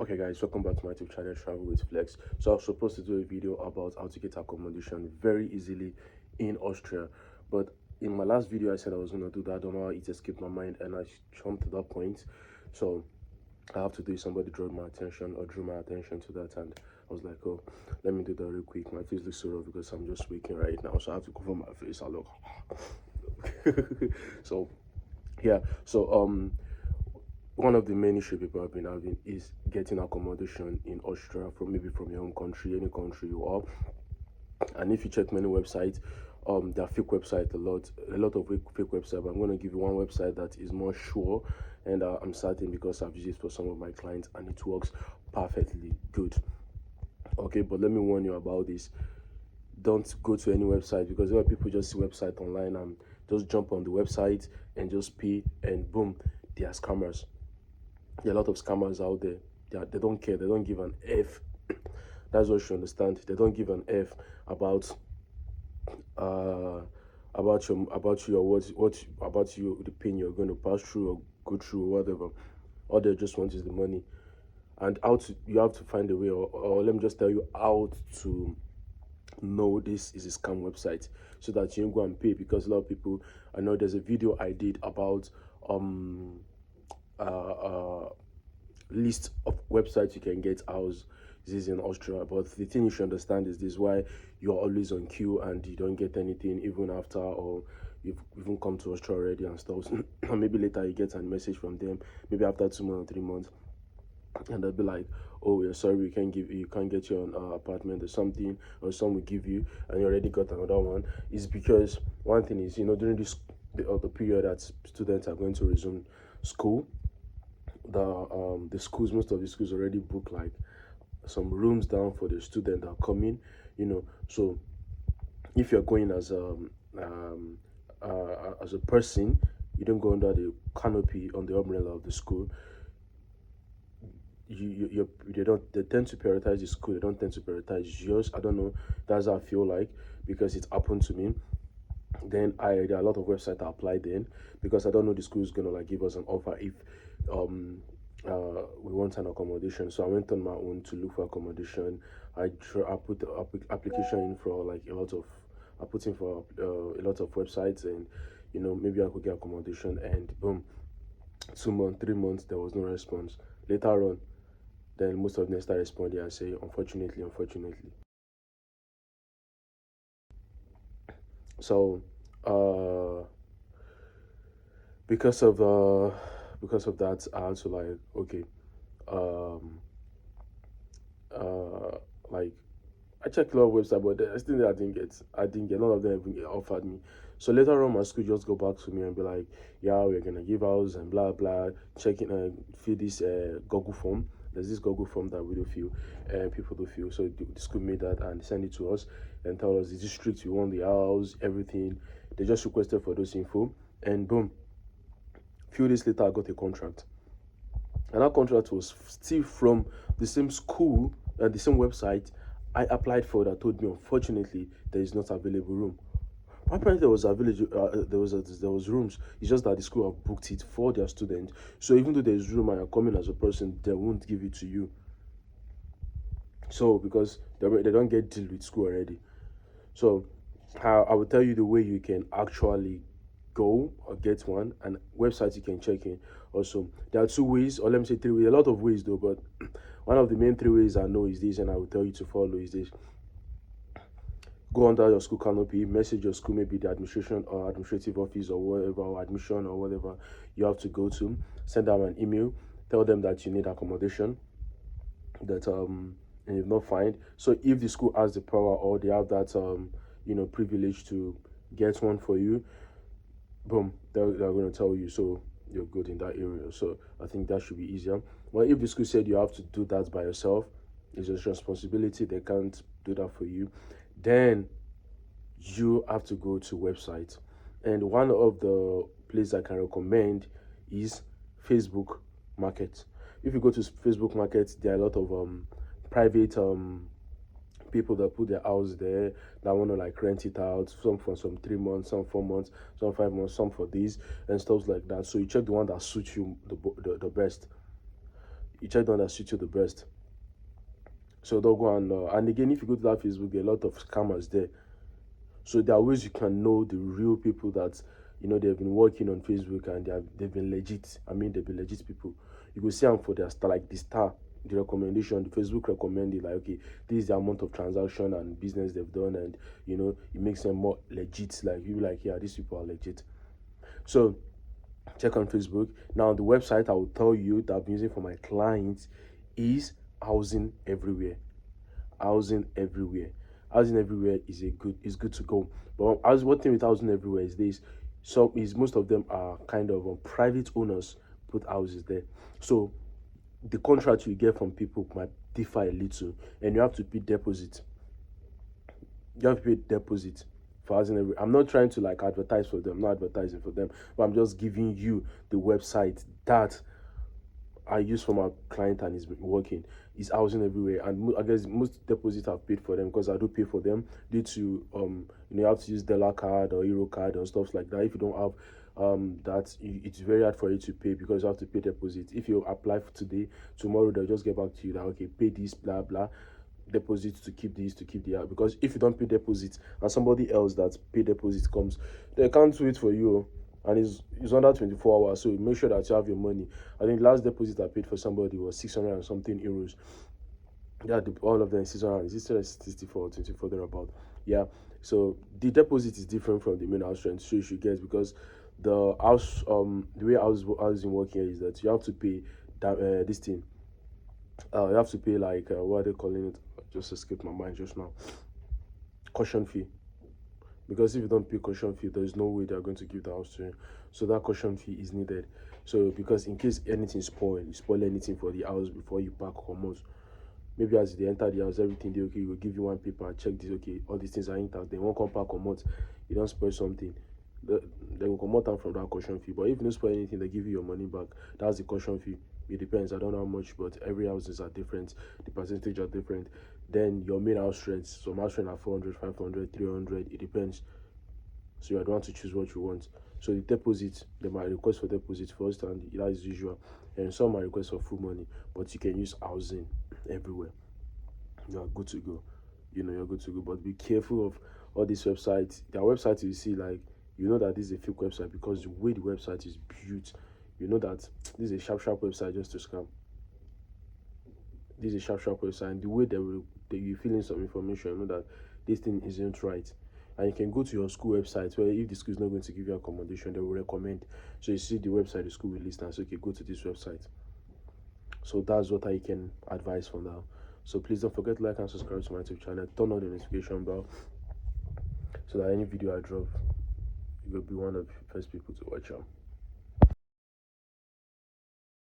Okay guys, welcome back to my YouTube channel, Travel with Flex. So I was supposed to do a video about how to get accommodation very easily in Austria, but in my last video I said I was going to do that. I don't know how it escaped my mind and I jumped to that point. So I have to do it. Somebody drew my attention to that, and I was like, oh, let me do that real quick. My face looks so rough because I'm just waking right now, so I have to cover my face. I look so yeah. So one of the main issue people have been having is getting accommodation in Austria, from your own country, any country you are. And if you check many websites, there are fake websites, a lot of fake websites. But I'm going to give you one website that is more sure, and I'm certain because I've used it for some of my clients and it works perfectly good. Okay, but let me warn you about this. Don't go to any website, because a lot of people just see website online and just jump on the website and just pay, and boom, they are scammers. There are a lot of scammers out there. They don't care. They don't give an F. That's what you understand. They don't give an F about the pain you're going to pass through or go through or whatever. All they just want is the money. And you have to find a way, or let me just tell you how to know this is a scam website, so that you don't go and pay. Because a lot of people, I know there's a video I did about list of websites you can get house. This is in Austria, but the thing you should understand is this: why you're always on queue and you don't get anything even after, or you've even come to Austria already and stuff. And maybe later you get a message from them, maybe after 2 months or 3 months, and they'll be like, oh, we're sorry, you can't get your apartment or something, or some will give you and you already got another one. Is because one thing is, during the period that students are going to resume school, the schools, most of the schools already book like some rooms down for the student that are coming, so if you're going as a person, you don't go under the canopy on the umbrella of the school. They tend to prioritize the school. They don't tend to prioritize yours. I don't know. That's how I feel like, because it happened to me. Then there are a lot of websites I applied then, because I don't know the school is gonna like give us an offer if we want an accommodation. So I went on my own to look for accommodation. I put the application in for like a lot of websites, and maybe I could get accommodation, and boom, 2 months, 3 months, there was no response. Later on, then most of them start responding and say, unfortunately. So because of that, I had to like, okay, like I checked a lot of websites, but I still I didn't get none of them even offered me. So later on, my school just go back to me and be like, yeah, we're gonna give house and blah blah, fill this Google form. There's this Google form that we do fill, and people do fill. So the school made that and send it to us and tell us the district we want, the house, everything. They just requested for those info, and boom, few days later I got a contract. And that contract was still from the same school and the same website I applied for, that told me, unfortunately, there is not available room. Apparently there was there was rooms. It's just that the school have booked it for their students. So even though there's room and you're coming as a person, they won't give it to you. So because they don't get deal with school already. So I will tell you the way you can actually go or get one, and websites you can check in. Also, there are 2 ways, or let me say 3 ways. A lot of ways though, but one of the main 3 ways I know is this, and I will tell you to follow is this. Go under your school canopy, message your school, maybe the administration or administrative office or whatever, or admission or whatever you have to go to. Send them an email, tell them that you need accommodation, that and you've not find. So if the school has the power, or they have that privilege to get one for you, boom, they're going to tell you, so you're good in that area. So I think that should be easier. Well, if the school said you have to do that by yourself, it's your responsibility, they can't do that for you, then you have to go to website. And one of the places I can recommend is Facebook Market. If you go to Facebook Market, there are a lot of private people that put their house there, that want to like rent it out, some for some 3 months, some 4 months, some 5 months, some for this and stuff like that. So you check the one that suits you the best. you check the one that suits you the best. So don't go and again, if you go to that Facebook, there are a lot of scammers there. So there are ways you can know the real people that they've been working on Facebook and they've been legit. I mean, they've been legit people. You go see them for their star, like the star, the recommendation, the Facebook recommended, like, okay, this is the amount of transaction and business they've done, and it makes them more legit. Like you like, yeah, these people are legit. So check on Facebook. Now the website I will tell you that I'm using for my clients is Housing Everywhere. Housing Everywhere. Housing Everywhere is good to go. But as one thing with Housing Everywhere is this: most of them are kind of private owners put houses there. So the contract you get from people might differ a little, and you have to pay deposit. You have to pay deposit for Housing Everywhere. I'm not trying to like advertise for them. I'm not advertising for them, but I'm just giving you the website that I use for my client and it's been working. Is Housing Everywhere, and I guess most deposits I've paid for them because I do pay for them due to you have to use Della card or Euro card and stuff like that. If you don't have it's very hard for you to pay because you have to pay deposit. If you apply for today, tomorrow they'll just get back to you that, okay, pay this, blah blah, deposit to keep this, to keep the out. Because if you don't pay deposit and somebody else that pay deposit comes, they can't wait for you, and it's under 24 hours. So make sure that you have your money. I think last deposit I paid for somebody was 600 and something euros. Yeah, all of them is 600. Is it still 64 or 24 thereabout? Yeah. So the deposit is different from the main house rent. So you should guess, because the house the way housing work here is that you have to pay that this thing. You have to pay like what are they calling it? Just escaped my mind just now. Caution fee. Because if you don't pay caution fee, there is no way they are going to give the house to you. So that caution fee is needed. So because in case anything you spoil anything for the house before you pack or most. Maybe as they enter the house, everything they okay, will give you one paper, check this, okay, all these things are intact. They won't come back or month. You don't spoil something. They will come out from that caution fee. But if you don't spoil anything, they give you your money back. That's the caution fee. It depends. I don't know how much, but every houses are different. The percentage are different. Then your main house rents. Some house rent are 400, 500, 300. It depends. So you are the one to choose what you want. So the deposit, they might request for deposit first, and that is usual. And some might request for full money, but you can use Housing Everywhere. You are good to go. You're good to go. But be careful of all these websites. Their websites you see, like, that this is a fake website because the way the website is built, that this is a sharp website just to scam. This is a sharp website, and the way you fill in some information, that this thing isn't right. And you can go to your school website, where if the school is not going to give you accommodation, they will recommend. So you see the website the school will list and say, okay, go to this website. So that's what I can advise for now. So please don't forget to like and subscribe to my YouTube channel. Turn on the notification bell so that any video I drop, you will be one of the first people to watch out.